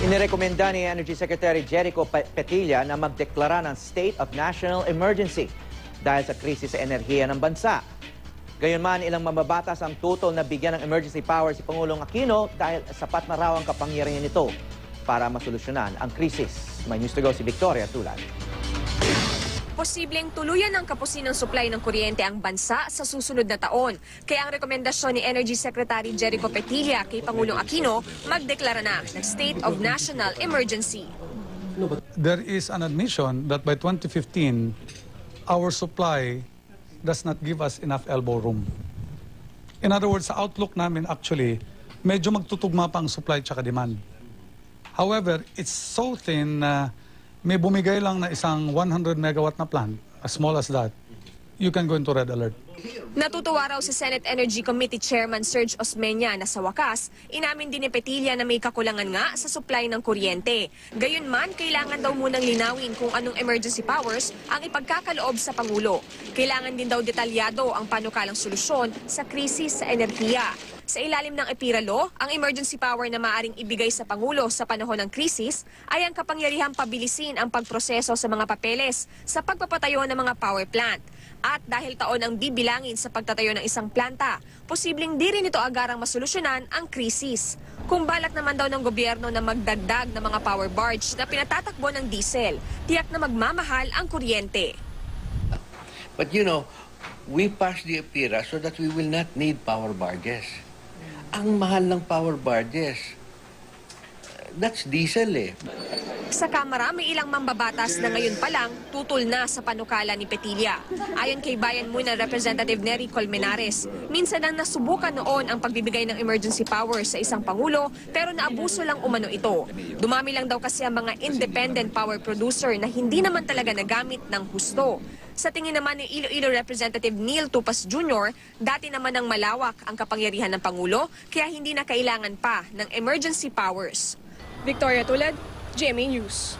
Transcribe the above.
Inirekomenda ni Energy Secretary Jericho Petilla na magdeklara ng State of National Emergency dahil sa krisis sa enerhiya ng bansa. Gayunman, ilang mababatas ang tutol na bigyan ng emergency power si Pangulong Aquino dahil sapat na raw ang kapangyarihan nito para masolusyonan ang krisis. May news to go si Victoria Tulad. Posibleng tuluyan ng kapusin ng supply ng kuryente ang bansa sa susunod na taon. Kaya ang rekomendasyon ni Energy Secretary Jericho Petilla kay Pangulong Aquino, magdeklara na ng State of National Emergency. There is an admission that by 2015, our supply does not give us enough elbow room. In other words, sa outlook namin actually, medyo magtutugma pa ang supply tsaka demand. However, it's so thin na may bumigay lang na isang 100 megawatt na plant, as small as that, you can go into red alert. Natutuwa raw si Senate Energy Committee Chairman Serge Osmeña na sa wakas, inamin din ni Petilla na may kakulangan nga sa supply ng kuryente. Gayunman, kailangan daw munang linawin kung anong emergency powers ang ipagkakaloob sa Pangulo. Kailangan din daw detalyado ang panukalang solusyon sa krisis sa enerhiya. Sa ilalim ng EPIRA Law, ang emergency power na maaaring ibigay sa Pangulo sa panahon ng krisis ay ang kapangyarihang pabilisin ang pagproseso sa mga papeles sa pagpapatayo ng mga power plant. At dahil taon ang bibilangin sa pagtatayo ng isang planta, posibleng di rin ito agarang masolusyonan ang krisis. Kung balak naman daw ng gobyerno na magdagdag ng mga power barge na pinatatakbo ng diesel, tiyak na magmamahal ang kuryente. But you know, we passed the EPIRA so that we will not need power barges. Ang mahal ng power barges, that's diesel eh. Sa Kamara, may ilang mambabatas na ngayon pa lang tutol na sa panukala ni Petilla. Ayon kay Bayan Muna Representative Nery Colmenares, minsan nang nasubukan noon ang pagbibigay ng emergency power sa isang Pangulo pero naabuso lang umano ito. Dumami lang daw kasi ang mga independent power producer na hindi naman talaga nagamit ng husto. Sa tingin naman ni Iloilo Representative Neil Tupas Jr., dati naman ng malawak ang kapangyarihan ng Pangulo kaya hindi na kailangan pa ng emergency powers. Victoria Tulad, GMA News.